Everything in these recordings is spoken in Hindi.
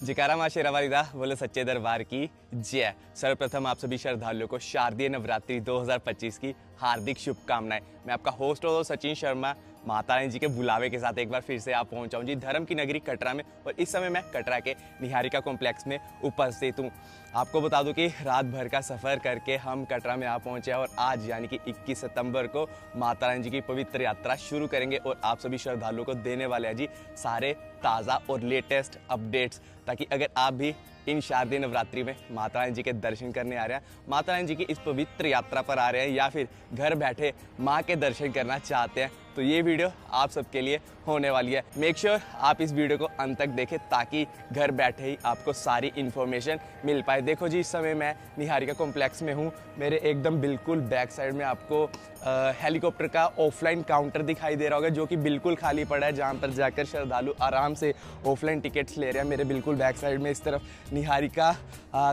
जयकारा मां शेरा वालिदा, बोले सच्चे दरबार की जय। सर्वप्रथम आप सभी श्रद्धालुओं को शारदीय नवरात्रि 2025 की हार्दिक शुभकामनाएं। मैं आपका होस्ट हूँ सचिन शर्मा, माता रानी जी के बुलावे के साथ एक बार फिर से आप पहुंचा हूं जी धर्म की नगरी कटरा में। और इस समय मैं कटरा के निहारिका कॉम्प्लेक्स में उपस्थित हूं। आपको बता दूं कि रात भर का सफ़र करके हम कटरा में आ पहुंचे हैं और आज यानी कि 21 सितंबर को माता रानी जी की पवित्र यात्रा शुरू करेंगे और आप सभी श्रद्धालुओं को देने वाले हैं जी सारे ताज़ा और लेटेस्ट अपडेट्स, ताकि अगर आप भी इन शारदीय नवरात्रि में माता रानी जी के दर्शन करने आ रहे हैं, माता रानी जी की इस पवित्र यात्रा पर आ रहे हैं या फिर घर बैठे माँ के दर्शन करना चाहते हैं, तो ये वीडियो आप सबके लिए होने वाली है। मेक श्योर आप इस वीडियो को अंत तक देखें ताकि घर बैठे ही आपको सारी इन्फॉर्मेशन मिल पाए। देखो जी, इस समय मैं निहारिका कॉम्प्लेक्स में हूँ। मेरे एकदम बिल्कुल बैक साइड में आपको हेलीकॉप्टर का ऑफलाइन काउंटर दिखाई दे रहा होगा, जो कि बिल्कुल खाली पड़ा है, जहाँ पर जाकर श्रद्धालु आराम से ऑफलाइन टिकट्स ले रहे हैं। मेरे बिल्कुल बैक साइड में इस तरफ निहारिका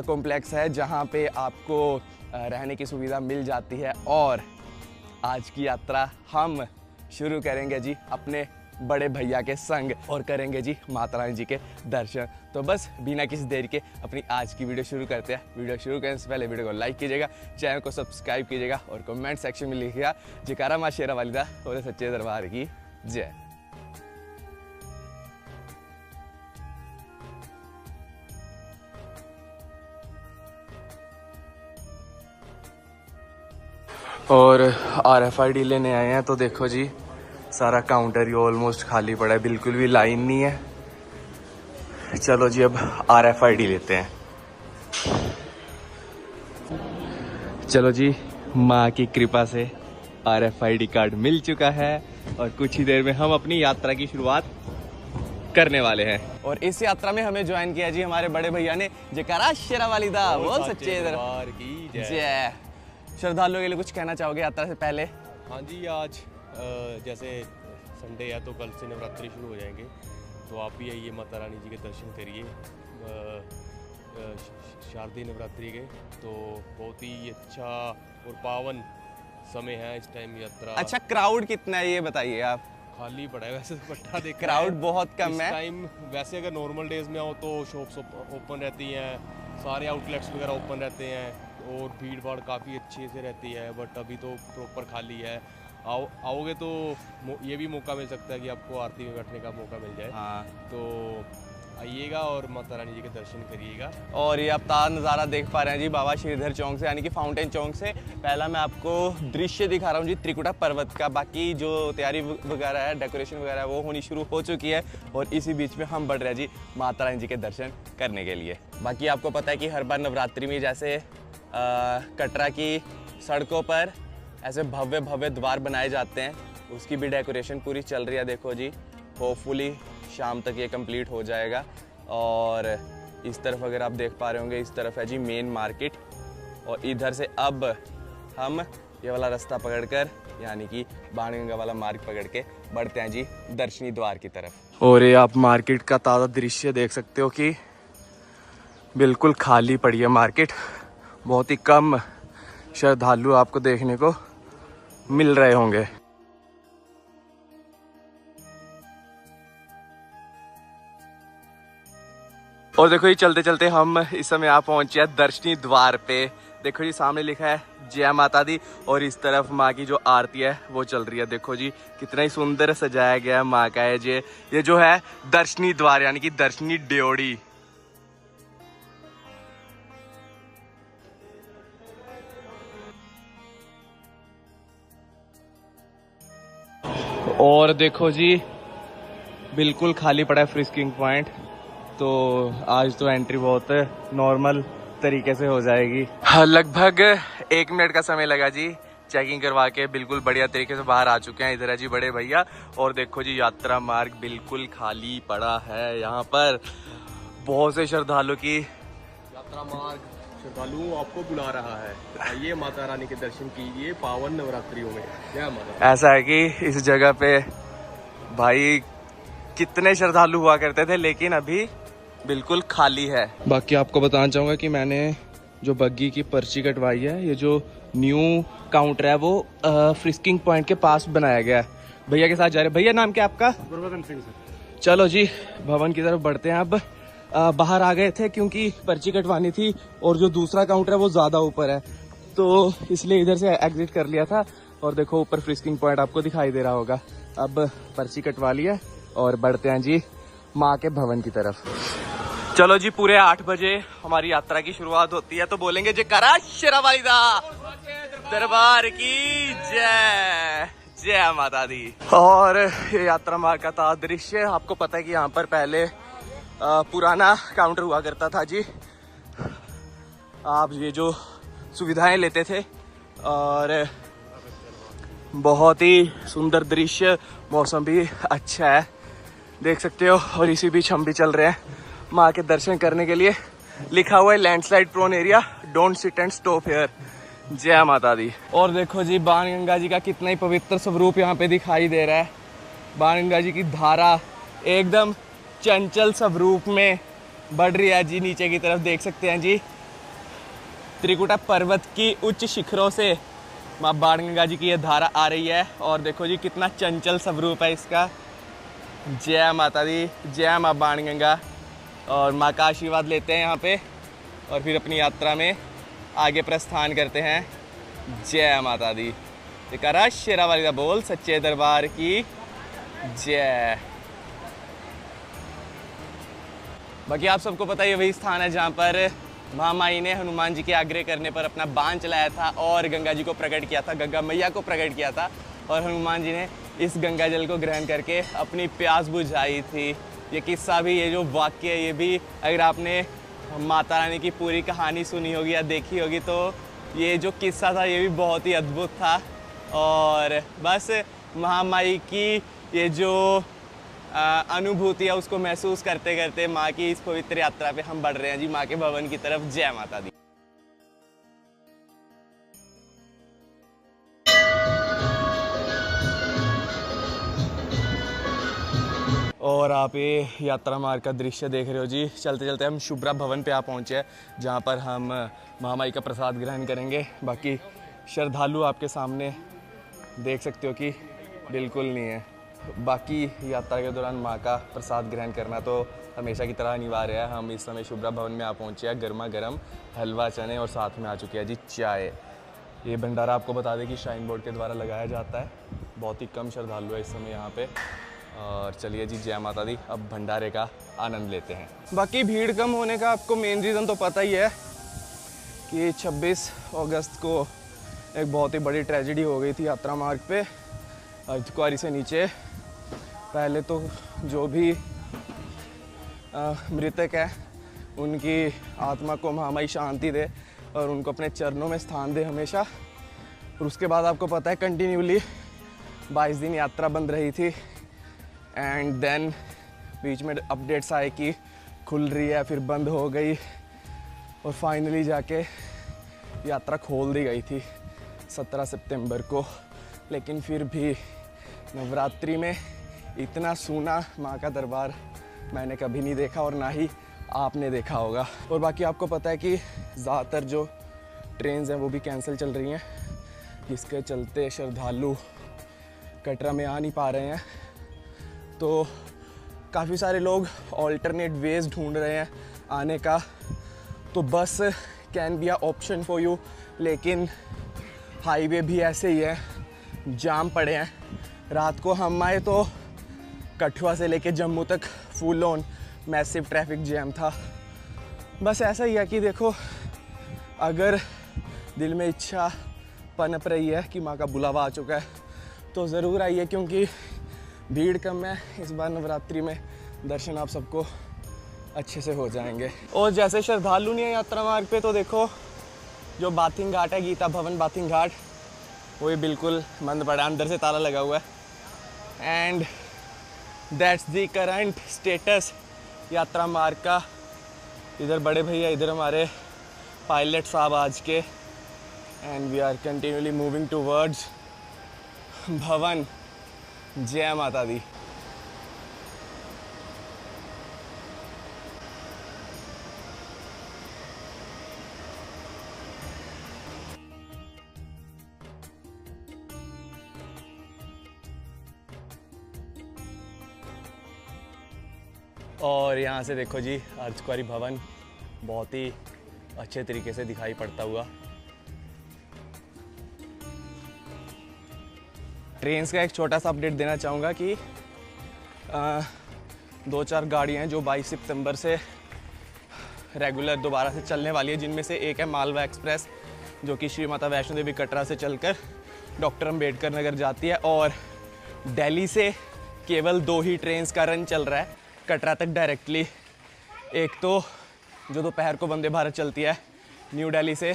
कॉम्प्लेक्स है, जहाँ पे आपको रहने की सुविधा मिल जाती है। और आज की यात्रा हम शुरू करेंगे जी अपने बड़े भैया के संग और करेंगे जी माता रानी जी के दर्शन। तो बस बिना किसी देर के अपनी आज की वीडियो शुरू करते हैं। वीडियो शुरू करने से पहले वीडियो को लाइक कीजिएगा, चैनल को सब्सक्राइब कीजिएगा और कमेंट सेक्शन में लिखिएगा जयकारा मां शेरा वालिदा, बोले सच्चे दरबार की जय। और RFID लेने आए हैं तो देखो जी सारा काउंटर ही ऑलमोस्ट खाली पड़ा है, बिल्कुल भी लाइन नहीं है। चलो जी अब RFID लेते हैं। चलो जी, माँ की कृपा से RFID कार्ड मिल चुका है और कुछ ही देर में हम अपनी यात्रा की शुरुआत करने वाले हैं। और इस यात्रा में हमें ज्वाइन किया जी हमारे बड़े भैया ने। जयकारा शेरा वालिदा, बोल सच्चे दरबार की जय। श्रद्धालुओं के लिए कुछ कहना चाहोगे यात्रा से पहले? हाँ जी, आज जैसे संडे है तो कल से नवरात्रि शुरू हो जाएंगे, तो आप भी आइए माता रानी जी के दर्शन करिए शारदीय नवरात्रि के। तो बहुत ही अच्छा और पावन समय है इस टाइम यात्रा। अच्छा, क्राउड कितना है ये बताइए आप? खाली पड़ा है वैसे तो पट्टा देख, क्राउड बहुत कम है टाइम। वैसे अगर नॉर्मल डेज में आओ तो शॉप्स ओपन रहती हैं, सारे आउटलेट्स वगैरह ओपन रहते हैं और भीड़ भाड़ काफ़ी अच्छे से रहती है। बट अभी तो प्रॉपर खाली है। आओगे तो ये भी मौका मिल सकता है कि आपको आरती में बैठने का मौका मिल जाए। हाँ, तो आइएगा और माता रानी जी के दर्शन करिएगा। और ये आप ताज़ा नज़ारा देख पा रहे हैं जी बाबा श्रीधर चौक से, यानी कि फाउंटेन चौक से। पहला मैं आपको दृश्य दिखा रहा हूँ जी त्रिकुटा पर्वत का। बाकी जो तैयारी वगैरह है, डेकोरेशन वगैरह है, वो होनी शुरू हो चुकी है और इसी बीच में हम बढ़ रहे हैं जी माता रानी जी के दर्शन करने के लिए। बाकी आपको पता है कि हर बार नवरात्रि में जैसे कटरा की सड़कों पर ऐसे भव्य भव्य द्वार बनाए जाते हैं, उसकी भी डेकोरेशन पूरी चल रही है। देखो जी, होपफुली शाम तक ये कंप्लीट हो जाएगा। और इस तरफ अगर आप देख पा रहे होंगे, इस तरफ है जी मेन मार्केट और इधर से अब हम ये वाला रास्ता पकड़कर यानी कि बाणगंगा वाला मार्ग पकड़ के बढ़ते हैं जी दर्शनी द्वार की तरफ। और ये आप मार्केट का ताज़ा दृश्य देख सकते हो कि बिल्कुल खाली पड़ी है मार्केट। बहुत ही कम श्रद्धालु आपको देखने को मिल रहे होंगे। और देखो ये चलते चलते हम इस समय आप पहुंचे हैं दर्शनी द्वार पे। देखो जी सामने लिखा है जय माता दी और इस तरफ माँ की जो आरती है वो चल रही है। देखो जी कितना ही सुंदर सजाया गया है माँ का है ये जो है दर्शनी द्वार यानी कि दर्शनी ड्योढ़ी। और देखो जी बिल्कुल खाली पड़ा है फ्रिस्किंग पॉइंट, तो आज तो एंट्री बहुत नॉर्मल तरीके से हो जाएगी। हाँ, लगभग 1 मिनट का समय लगा जी चेकिंग करवा के बिल्कुल बढ़िया तरीके से बाहर आ चुके हैं। इधर है जी बड़े भैया। और देखो जी यात्रा मार्ग बिल्कुल खाली पड़ा है। यहाँ पर बहुत से श्रद्धालुओं की यात्रा मार्ग श्रद्धालु आपको बुला रहा है। आइए माता रानी के दर्शन कीजिए पावन नवरात्रियों में। जय माता। ऐसा है कि इस जगह पे भाई कितने श्रद्धालु हुआ करते थे, लेकिन अभी बिल्कुल खाली है। बाकी आपको बताना चाहूँगा कि मैंने जो बग्गी की पर्ची कटवाई है, ये जो न्यू काउंटर है वो फ्रिस्किंग पॉइंट के पास बनाया गया है। भैया के साथ जा रहे। भैया नाम क्या आपका? गुरबदन सिंह सर। चलो जी भवन की तरफ बढ़ते हैं अब। बाहर आ गए थे क्योंकि पर्ची कटवानी थी और जो दूसरा काउंटर है वो ज़्यादा ऊपर है, तो इसलिए इधर से एग्जिट कर लिया था। और देखो ऊपर फ्रिस्किंग पॉइंट आपको दिखाई दे रहा होगा। अब पर्ची कटवा लिया और बढ़ते हैं जी माँ के भवन की तरफ। चलो जी, पूरे 8 बजे हमारी यात्रा की शुरुआत होती है, तो बोलेंगे जयकारा शेरावाली दा दरबार की जय, जय माता दी। और ये यात्रा मार्ग का था दृश्य। आपको पता है कि यहाँ पर पहले पुराना काउंटर हुआ करता था जी। आप ये जो सुविधाएं लेते थे और बहुत ही सुंदर दृश्य, मौसम भी अच्छा है, देख सकते हो। और इसी बीच हम भी चल रहे हैं माँ के दर्शन करने के लिए। लिखा हुआ है landslide prone area, don't sit and stop here. जय माता दी। और देखो जी बाणगंगा जी का कितना ही पवित्र स्वरूप यहाँ पे दिखाई दे रहा है। बाणगंगा जी की धारा एकदम चंचल स्वरूप में बढ़ रही है जी, नीचे की तरफ देख सकते हैं जी। त्रिकुटा पर्वत की उच्च शिखरों से माँ बाणगंगा जी की ये धारा आ रही है और देखो जी कितना चंचल स्वरूप है इसका। जय माता दी, जय माँ बाणगंगा। और माँ का आशीर्वाद लेते हैं यहाँ पे और फिर अपनी यात्रा में आगे प्रस्थान करते हैं। जय माता दी। जयकारा शेरावाली दा बोल, सच्चे दरबार की जय। बाकी आप सबको पता है ये वही स्थान है जहाँ पर महामाई ने हनुमान जी के आग्रह करने पर अपना बाण चलाया था और गंगा जी को प्रकट किया था, गंगा मैया को प्रकट किया था। और हनुमान जी ने इस गंगा जल को ग्रहण करके अपनी प्यास बुझाई थी। ये किस्सा भी, ये जो वाक्य है, ये भी अगर आपने माता रानी की पूरी कहानी सुनी होगी या देखी होगी तो ये जो किस्सा था ये भी बहुत ही अद्भुत था। और बस महामाई की ये जो अनुभूति है उसको महसूस करते करते माँ की इस पवित्र यात्रा पे हम बढ़ रहे हैं जी माँ के भवन की तरफ। जय माता दी। और आप ये यात्रा मार्ग का दृश्य देख रहे हो जी। चलते चलते हम शुभ्रा भवन पे आ पहुँचे हैं जहाँ पर हम महामाई का प्रसाद ग्रहण करेंगे। बाकी श्रद्धालु आपके सामने देख सकते हो कि बिल्कुल नहीं है। बाकी यात्रा के दौरान माँ का प्रसाद ग्रहण करना तो हमेशा की तरह अनिवार्य है। हम इस समय शुभ्रा भवन में आ पहुँचे हैं। गर्मा गर्म हलवा चने और साथ में आ चुकी है जी चाय। ये भंडारा आपको बता दें कि श्राइन बोर्ड के द्वारा लगाया जाता है। बहुत ही कम श्रद्धालु है इस समय यहाँ पे। और चलिए जी, जय माता दी। अब भंडारे का आनंद लेते हैं। बाकी भीड़ कम होने का आपको मेन रीज़न तो पता ही है कि 26 अगस्त को एक बहुत ही बड़ी ट्रेजेडी हो गई थी यात्रा मार्ग पे। अर्धकुंवारी से नीचे पहले तो जो भी मृतक है उनकी आत्मा को महामाई शांति दे और उनको अपने चरणों में स्थान दे हमेशा। और उसके बाद आपको पता है कंटिन्यूली 22 दिन यात्रा बंद रही थी। एंड देन बीच में अपडेट्स आए कि खुल रही है, फिर बंद हो गई और फाइनली जाके यात्रा खोल दी गई थी 17 सितंबर को। लेकिन फिर भी नवरात्रि में इतना सूना माँ का दरबार मैंने कभी नहीं देखा और ना ही आपने देखा होगा। और बाकी आपको पता है कि ज़्यादातर जो ट्रेन्स हैं वो भी कैंसिल चल रही हैं, जिसके चलते श्रद्धालु कटरा में आ नहीं पा रहे हैं। तो काफ़ी सारे लोग ऑल्टरनेट वेज ढूंढ रहे हैं आने का। तो बस can be a option for you, लेकिन हाईवे भी ऐसे ही है, जाम पड़े हैं। रात को हम आए तो कठुआ से लेके जम्मू तक full on massive traffic jam था। बस ऐसा ही है कि देखो, अगर दिल में इच्छा पनप रही है कि माँ का बुलावा आ चुका है तो ज़रूर आइए, क्योंकि भीड़ कम है इस बार नवरात्रि में। दर्शन आप सबको अच्छे से हो जाएंगे। और जैसे श्रद्धालु नहीं है यात्रा मार्ग पे, तो देखो जो बाथिंग घाट है, गीता भवन बाथिंग घाट, वो भी बिल्कुल बंद पड़ा, अंदर से ताला लगा हुआ है। And that's the current status यात्रा मार्ग का। इधर बड़े भैया, इधर हमारे पायलट साहब आज के। And we are continuously moving towards भवन। जय माता दी। और यहाँ से देखो जी अर्धकुंवारी भवन बहुत ही अच्छे तरीके से दिखाई पड़ता हुआ। ट्रेन्स का एक छोटा सा अपडेट देना चाहूँगा कि 2-4 गाड़ियाँ हैं जो 22 सितंबर से रेगुलर दोबारा से चलने वाली है, जिनमें से एक है मालवा एक्सप्रेस जो कि श्री माता वैष्णो देवी कटरा से चलकर डॉक्टर अम्बेडकर नगर जाती है। और दिल्ली से केवल 2 ही ट्रेन्स का रन चल रहा है कटरा तक डायरेक्टली। एक तो जो दोपहर को वंदे भारत चलती है न्यू दिल्ली से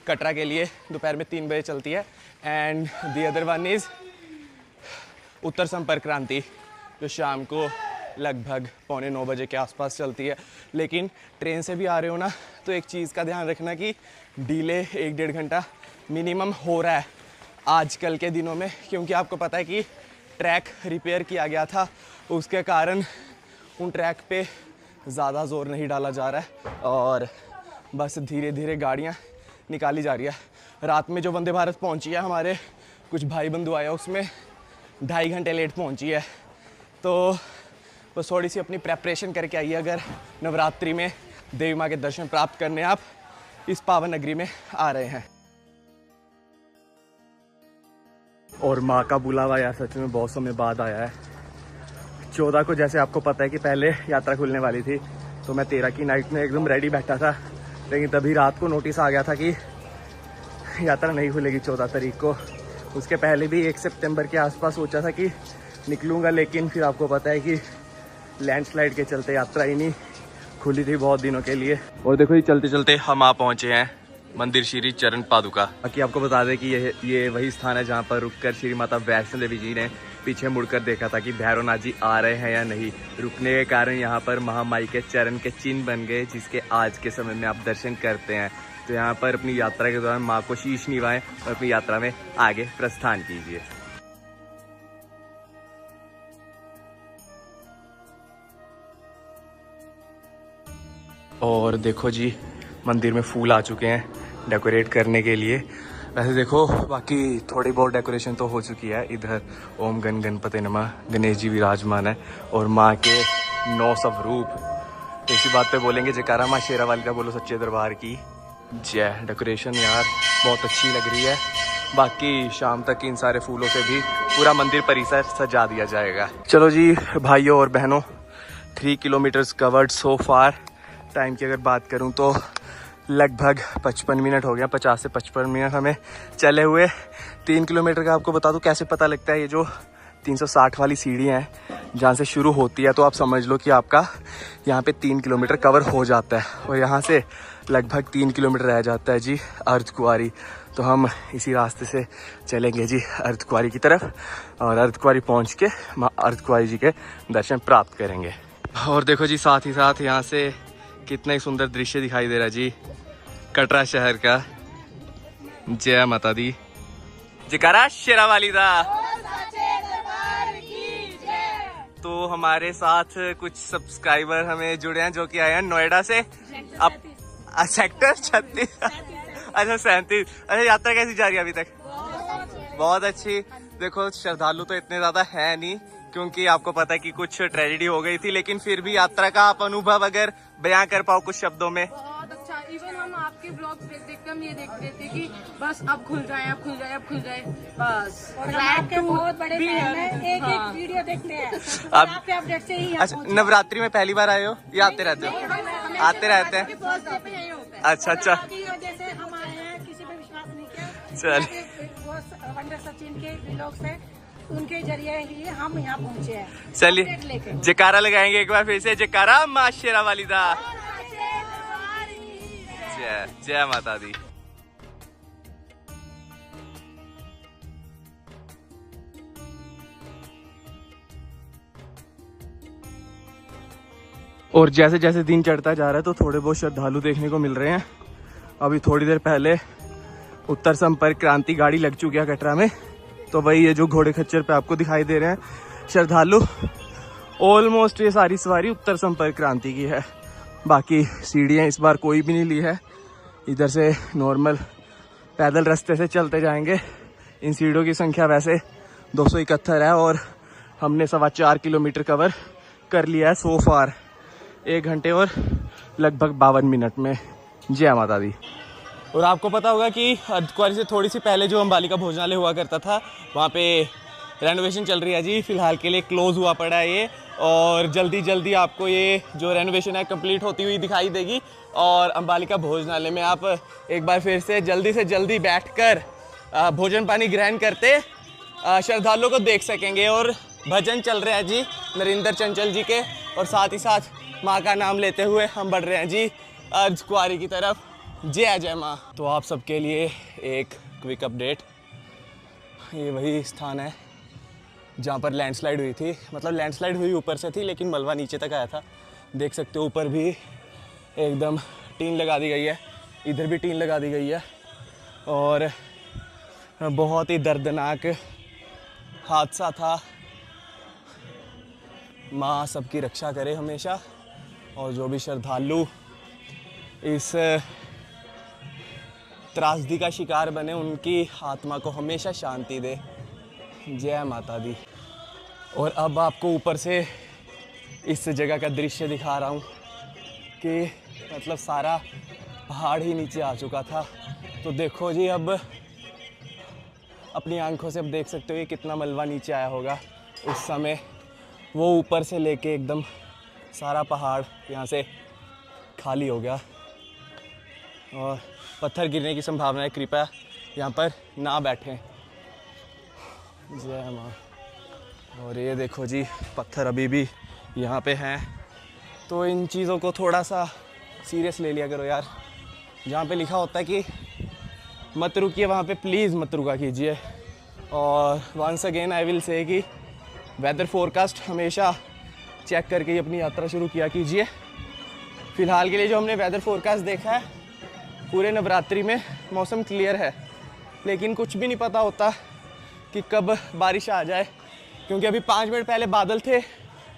कटरा के लिए, दोपहर में 3 बजे चलती है। And the other one is Uttar Sampark Kranti जो शाम को लगभग 8:45 बजे के आसपास चलती है। लेकिन ट्रेन से भी आ रहे हो ना तो एक चीज़ का ध्यान रखना कि डिले 1-1.5 घंटा मिनिमम हो रहा है आजकल के दिनों में, क्योंकि आपको पता है कि ट्रैक रिपेयर किया गया था, उसके कारण उन ट्रैक पे ज़्यादा जोर नहीं डाला जा रहा है और बस धीरे धीरे गाड़ियाँ निकाली जा रही है। रात में जो वंदे भारत पहुँची है, हमारे कुछ भाई बंधु आए उसमें 2.5 घंटे लेट पहुँची है। तो बस थोड़ी सी अपनी प्रेपरेशन करके आइए अगर नवरात्रि में देवी माँ के दर्शन प्राप्त करने आप इस पावन नगरी में आ रहे हैं। और माँ का बुलावा यार सच में बहुत समय बाद आया है। 14 को जैसे आपको पता है कि पहले यात्रा खुलने वाली थी, तो मैं 13 की नाइट में एकदम रेडी बैठा था, लेकिन तभी रात को नोटिस आ गया था कि यात्रा नहीं खुलेगी 14 तारीख को। उसके पहले भी 1 सितंबर के आसपास सोचा था कि निकलूँगा, लेकिन फिर आपको पता है कि लैंडस्लाइड के चलते यात्रा ही नहीं खुली थी बहुत दिनों के लिए। और देखो ये चलते चलते हम आ पहुँचे हैं मंदिर श्री चरण पादुका। बाकी आपको बता दें कि ये वही स्थान है जहाँ पर रुककर श्री माता वैष्णो देवी जी ने पीछे मुड़कर देखा था कि भैरवनाथ जी आ रहे हैं या नहीं। रुकने के कारण यहाँ पर महामाई के चरण के चिन्ह बन गए, जिसके आज के समय में आप दर्शन करते हैं। तो यहाँ पर अपनी यात्रा के दौरान माँ को शीश निवाएं और अपनी यात्रा में आगे प्रस्थान कीजिए। और देखो जी मंदिर में फूल आ चुके हैं डेकोरेट करने के लिए। वैसे देखो बाकी थोड़ी बहुत डेकोरेशन तो हो चुकी है। इधर ओम गण गणपति नमः गणेश जी विराजमान है और माँ के 9 स्वरूप। इसी बात पे बोलेंगे जयकारा माँ शेरा वाली का बोलो सच्चे दरबार की जय। डेकोरेशन यार बहुत अच्छी लग रही है। बाकी शाम तक इन सारे फूलों से भी पूरा मंदिर परिसर सजा दिया जाएगा। चलो जी भाइयों और बहनों, 3 किलोमीटर्स कवर्ड सो फार। टाइम की अगर बात करूं तो लगभग 55 मिनट हो गया, 50 से 55 मिनट हमें चले हुए। 3 किलोमीटर का आपको बता दूं कैसे पता लगता है। ये जो 360 वाली सीढ़ियाँ हैं जहाँ से शुरू होती है, तो आप समझ लो कि आपका यहाँ पे 3 किलोमीटर कवर हो जाता है और यहाँ से लगभग 3 किलोमीटर रह जाता है जी अर्धकुंवारी। तो हम इसी रास्ते से चलेंगे जी अर्धकुंवारी की तरफ और अर्धकुंवारी पहुँच के माँ अर्धकुंवारी जी के दर्शन प्राप्त करेंगे। और देखो जी साथ ही साथ यहाँ से कितना ही सुंदर दृश्य दिखाई दे रहा है जी कटरा शहर का। जय माता दी, जयकारा शेरा वाली दा। तो हमारे साथ कुछ सब्सक्राइबर हमें जुड़े हैं जो कि आए हैं नोएडा से। अब सेक्टर 36 अच्छा 37। अच्छा यात्रा कैसी जा रही है अभी तक? बहुत अच्छी। देखो श्रद्धालु तो इतने ज्यादा है नहीं क्योंकि आपको पता है कि कुछ ट्रेजेडी हो गई थी, लेकिन फिर भी यात्रा का आप अनुभव अगर बयां कर पाओ कुछ शब्दों में। बहुत अच्छा। इवन हम आपके ब्लॉग देखते हम ये देख रहे थे कि बस अब खुल जाए, अब खुल जाए, अब खुल जाए बस। और आपके बहुत बड़े फैन हैं, एक वीडियो देखते हैं अब आपके अपडेट से ही। अच्छा नवरात्रि में पहली बार आए हो या आते रहते हो? आते रहते हैं। अच्छा अच्छा जैसे हम आए हैं, किसी पे विश्वास नहीं किया। चलिए वंडर सचिन के ब्लॉग से उनके जरिए ही हम यहाँ पहुँचे हैं। चलिए जयकारा लगाएंगे एक बार फिर से। जयकारा माँ शेरा वाली दा। जय जय माता दी। और जैसे जैसे दिन चढ़ता जा रहा है तो थोड़े बहुत श्रद्धालु देखने को मिल रहे हैं। अभी थोड़ी देर पहले उत्तर संपर्क क्रांति गाड़ी लग चुकी है कटरा में, तो वही ये जो घोड़े खच्चर पे आपको दिखाई दे रहे हैं श्रद्धालु, ऑलमोस्ट ये सारी सवारी उत्तर संपर्क क्रांति की है। बाकी सीढ़ियाँ इस बार कोई भी नहीं ली है, इधर से नॉर्मल पैदल रास्ते से चलते जाएंगे। इन सीढ़ियों की संख्या वैसे 271 है और हमने 4.25 किलोमीटर कवर कर लिया है सो फार। 1 घंटे और लगभग 52 मिनट में। जय माता दी। और आपको पता होगा कि अर्धकुंवारी से थोड़ी सी पहले जो अंबालिका भोजनालय हुआ करता था, वहाँ पे रेनोवेशन चल रही है जी। फिलहाल के लिए क्लोज़ हुआ पड़ा है ये, और जल्दी जल्दी आपको ये जो रेनोवेशन है कंप्लीट होती हुई दिखाई देगी। और अंबालिका भोजनालय में आप एक बार फिर से जल्दी बैठकर भोजन पानी ग्रहण करते श्रद्धालुओं को देख सकेंगे। और भजन चल रहे हैं जी नरेंद्र चंचल जी के, और साथ ही साथ माँ का नाम लेते हुए हम बढ़ रहे हैं जी अर्धकुंवारी की तरफ। जय जय माँ। तो आप सबके लिए एक क्विक अपडेट, ये वही स्थान है जहाँ पर लैंडस्लाइड हुई थी। मतलब लैंडस्लाइड हुई ऊपर से थी, लेकिन मलबा नीचे तक आया था। देख सकते हो ऊपर भी एकदम टीन लगा दी गई है, इधर भी टीन लगा दी गई है। और बहुत ही दर्दनाक हादसा था। माँ सबकी रक्षा करे हमेशा, और जो भी श्रद्धालु इस त्रासदी का शिकार बने उनकी आत्मा को हमेशा शांति दे। जय माता दी। और अब आपको ऊपर से इस जगह का दृश्य दिखा रहा हूँ कि मतलब सारा पहाड़ ही नीचे आ चुका था। तो देखो जी, अब अपनी आंखों से अब देख सकते हो ये कितना मलबा नीचे आया होगा उस समय। वो ऊपर से लेके एकदम सारा पहाड़ यहाँ से खाली हो गया, और पत्थर गिरने की संभावना है। कृपया यहाँ पर ना बैठें। जय माँ। और ये देखो जी, पत्थर अभी भी यहाँ पे हैं। तो इन चीज़ों को थोड़ा सा सीरियस ले लिया करो यार। जहाँ पे लिखा होता है कि मत रुकिए, वहाँ पे प्लीज़ मत रुका कीजिए। और once again I will say कि वेदर फोरकास्ट हमेशा चेक करके ही अपनी यात्रा शुरू किया कीजिए। फ़िलहाल के लिए जो हमने वेदर फोरकास्ट देखा है, पूरे नवरात्रि में मौसम क्लियर है, लेकिन कुछ भी नहीं पता होता कि कब बारिश आ जाए। क्योंकि अभी 5 मिनट पहले बादल थे,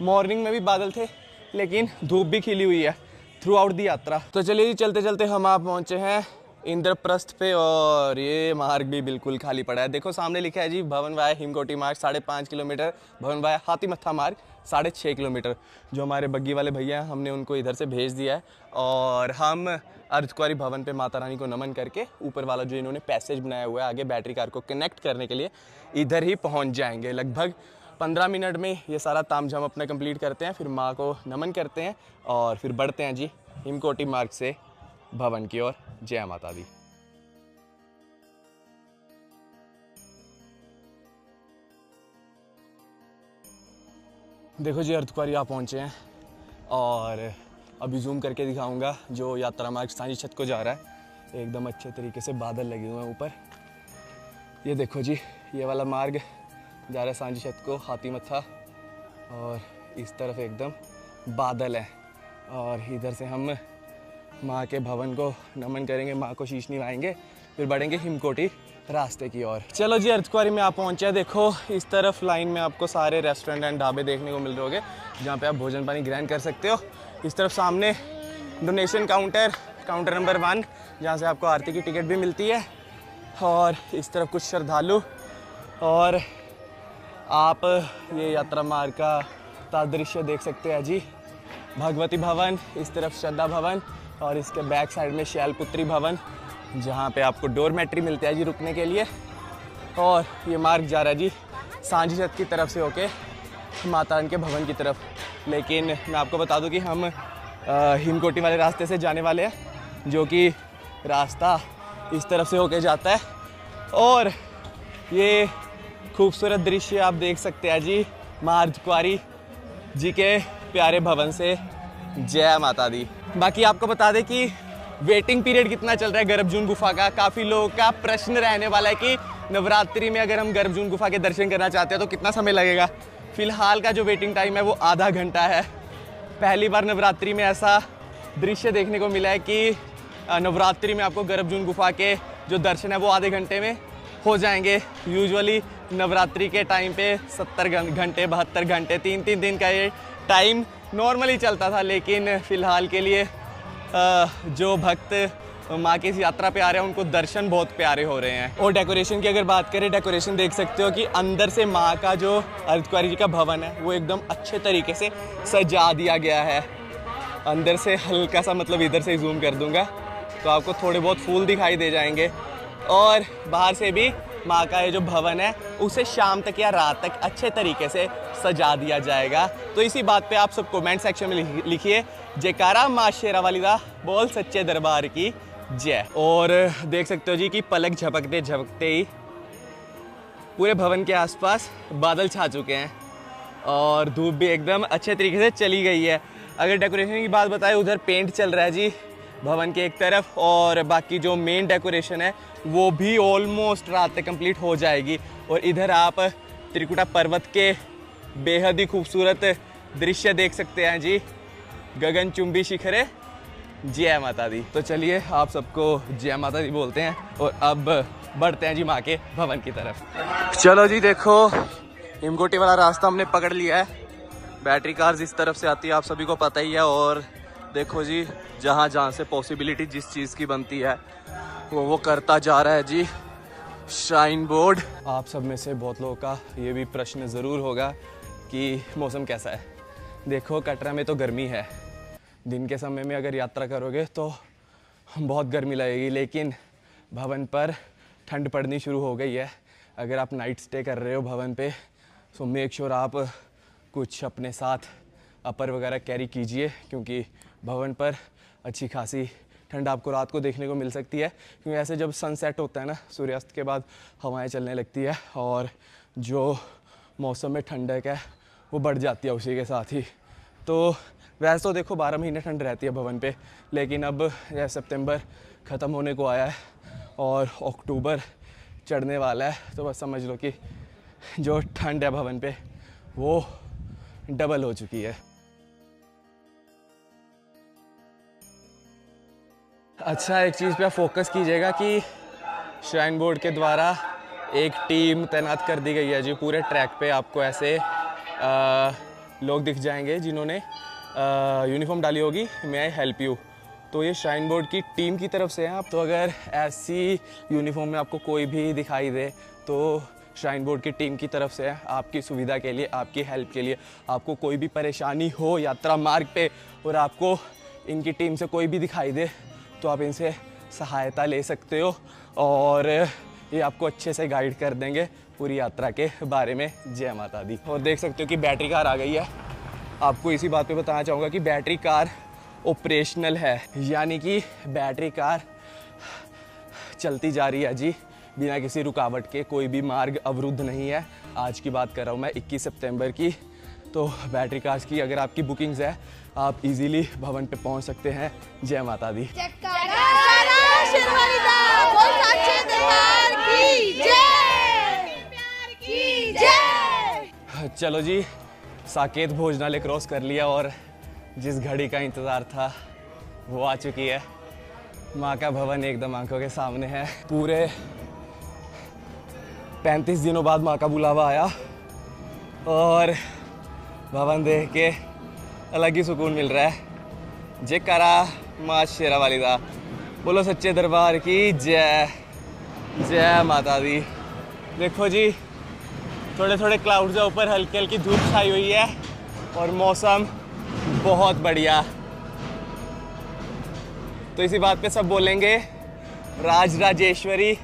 मॉर्निंग में भी बादल थे, लेकिन धूप भी खिली हुई है थ्रू आउट दी यात्रा। तो चलिए जी, चलते चलते हम आप पहुँचे हैं इंद्रप्रस्थ पे, और ये मार्ग भी बिल्कुल खाली पड़ा है। देखो सामने लिखा है जी भवन वाया हिमकोटी मार्ग 5.5 किलोमीटर, भवन वाया हाथीमत्था मार्ग 6.5 किलोमीटर। जो हमारे बग्गी वाले भैया हैं, हमने उनको इधर से भेज दिया है, और हम अर्धकुंवारी भवन पे माता रानी को नमन करके ऊपर वाला जो इन्होंने पैसेज बनाया हुआ है आगे बैटरी कार को कनेक्ट करने के लिए, इधर ही पहुंच जाएंगे। लगभग 15 मिनट में ये सारा तामझाम अपना कंप्लीट करते हैं, फिर माँ को नमन करते हैं, और फिर बढ़ते हैं जी हिमकोटी मार्ग से भवन की ओर। जय माता दी। देखो जी, अर्धकुंवारी आप पहुँचे हैं, और अभी जूम करके दिखाऊंगा जो यात्रा मार्ग सांझी छत को जा रहा है। एकदम अच्छे तरीके से बादल लगे हुए हैं ऊपर। ये देखो जी, ये वाला मार्ग जा रहा है सांझी छत को, हाथीमत्था, और इस तरफ एकदम बादल है। और इधर से हम माँ के भवन को नमन करेंगे, माँ को शीश निभाएंगे, फिर बढ़ेंगे हिमकोटी रास्ते की ओर। चलो जी, अर्धकुंवारी में आप पहुँचे। देखो इस तरफ लाइन में आपको सारे रेस्टोरेंट एंड ढाबे देखने को मिल रहे होंगे, जहाँ पे आप भोजन पानी ग्रहण कर सकते हो। इस तरफ सामने डोनेशन काउंटर नंबर 1, जहाँ से आपको आरती की टिकट भी मिलती है। और इस तरफ कुछ श्रद्धालु, और आप ये यात्रा मार्ग का दृश्य देख सकते हैं जी। भगवती भवन, इस तरफ श्रद्धा भवन, और इसके बैक साइड में शैलपुत्री भवन, जहाँ पे आपको डोरमेट्री मिलते हैं जी रुकने के लिए। और ये मार्ग जा रहा है जी सांझी छत की तरफ से होके माता रानी के भवन की तरफ। लेकिन मैं आपको बता दूं कि हम हिमकोटी वाले रास्ते से जाने वाले हैं, जो कि रास्ता इस तरफ से होके जाता है। और ये खूबसूरत दृश्य आप देख सकते हैं जी माँ अर्धकुंवारी जी के प्यारे भवन से। जय माता दी। बाकी आपको बता दें कि वेटिंग पीरियड कितना चल रहा है गर्भजून गुफा का। काफ़ी लोगों का प्रश्न रहने वाला है कि नवरात्रि में अगर हम गर्भजून गुफा के दर्शन करना चाहते हैं तो कितना समय लगेगा। फ़िलहाल का जो वेटिंग टाइम है वो आधा घंटा है। पहली बार नवरात्रि में ऐसा दृश्य देखने को मिला है कि नवरात्रि में आपको गर्भजून गुफा के जो दर्शन है वो आधे घंटे में हो जाएंगे। यूजुअली नवरात्रि के टाइम पे 70 घंटे 72 घंटे 3-3 दिन का ये टाइम नॉर्मली चलता था। लेकिन फ़िलहाल के लिए जो भक्त माँ की इस यात्रा पे आ रहे हैं उनको दर्शन बहुत प्यारे हो रहे हैं। और डेकोरेशन की अगर बात करें, डेकोरेशन देख सकते हो कि अंदर से माँ का जो अर्धकुंवारी जी का भवन है वो एकदम अच्छे तरीके से सजा दिया गया है। अंदर से हल्का सा मतलब इधर से जूम कर दूंगा तो आपको थोड़े बहुत फूल दिखाई दे जाएंगे। और बाहर से भी माँ का ये जो भवन है उसे शाम तक या रात तक अच्छे तरीके से सजा दिया जाएगा। तो इसी बात पे आप सब कमेंट सेक्शन में लिखिए जयकारा माँ शेरावाली दा बोल सच्चे दरबार की जय। और देख सकते हो जी कि पलक झपकते झपकते ही पूरे भवन के आसपास बादल छा चुके हैं और धूप भी एकदम अच्छे तरीके से चली गई है। अगर डेकोरेशन की बात बताएं, उधर पेंट चल रहा है जी भवन के एक तरफ, और बाकी जो मेन डेकोरेशन है वो भी ऑलमोस्ट रात तक कंप्लीट हो जाएगी। और इधर आप त्रिकुटा पर्वत के बेहद ही खूबसूरत दृश्य देख सकते हैं जी, गगनचुंबी शिखरे जय माता दी। तो चलिए आप सबको जय माता दी बोलते हैं और अब बढ़ते हैं जी माँ के भवन की तरफ। चलो जी, देखो हिमकोटी वाला रास्ता हमने पकड़ लिया है। बैटरी कार्स इस तरफ से आती है, आप सभी को पता ही है। और देखो जी, जहाँ जहाँ से पॉसिबिलिटी जिस चीज़ की बनती है वो करता जा रहा है जी श्राइन बोर्ड। आप सब में से बहुत लोगों का ये भी प्रश्न ज़रूर होगा कि मौसम कैसा है। देखो कटरा में तो गर्मी है, दिन के समय में अगर यात्रा करोगे तो बहुत गर्मी लगेगी, लेकिन भवन पर ठंड पड़नी शुरू हो गई है। अगर आप नाइट स्टे कर रहे हो भवन पे तो मेक श्योर आप कुछ अपने साथ अपर वगैरह कैरी कीजिए, क्योंकि भवन पर अच्छी खासी ठंड आपको रात को देखने को मिल सकती है। क्योंकि ऐसे जब सनसेट होता है ना, सूर्यास्त के बाद हवाएं चलने लगती है और जो मौसम में ठंडक है वो बढ़ जाती है उसी के साथ ही। तो वैसे तो देखो 12 महीने ठंड रहती है भवन पे, लेकिन अब यह सितंबर ख़त्म होने को आया है और अक्टूबर चढ़ने वाला है, तो बस समझ लो कि जो ठंड है भवन पे वो डबल हो चुकी है। अच्छा, एक चीज़ पे फोकस कीजिएगा कि श्राइन बोर्ड के द्वारा एक टीम तैनात कर दी गई है जी। पूरे ट्रैक पे आपको ऐसे लोग दिख जाएंगे जिन्होंने यूनिफॉर्म डाली होगी, मे आई हेल्प यू। तो ये श्राइन बोर्ड की टीम की तरफ से हैं आप। तो अगर ऐसी यूनिफॉर्म में आपको कोई भी दिखाई दे तो श्राइन बोर्ड की टीम की तरफ से है, आपकी सुविधा के लिए, आपकी हेल्प के लिए। आपको कोई भी परेशानी हो यात्रा मार्ग पे और आपको इनकी टीम से कोई भी दिखाई दे तो आप इनसे सहायता ले सकते हो और ये आपको अच्छे से गाइड कर देंगे पूरी यात्रा के बारे में। जय माता दी। और देख सकते हो कि बैटरी कार आ गई है। आपको इसी बात पे बताना चाहूँगा कि बैटरी कार ऑपरेशनल है, यानी कि बैटरी कार चलती जा रही है जी बिना किसी रुकावट के। कोई भी मार्ग अवरुद्ध नहीं है। आज की बात कर रहा हूँ मैं 21 सितंबर की। तो बैटरी कार्स की अगर आपकी बुकिंग्स है आप इजीली भवन पे पहुंच सकते हैं। जय माता दी। चलो जी, साकेत भोजनालय क्रॉस कर लिया और जिस घड़ी का इंतज़ार था वो आ चुकी है। माँ का भवन एकदम आंखों के सामने है। पूरे 35 दिनों बाद माँ का बुलावा आया और भवन देख के अलग ही सुकून मिल रहा है। जयकारा माँ शेरावाली दा बोलो सच्चे दरबार की जय। जय माता दी। देखो जी, थोड़े थोड़े क्लाउड्स है ऊपर, हल्की हल्की धूप छाई हुई है और मौसम बहुत बढ़िया। तो इसी बात पे सब बोलेंगे राज राजेश्वरी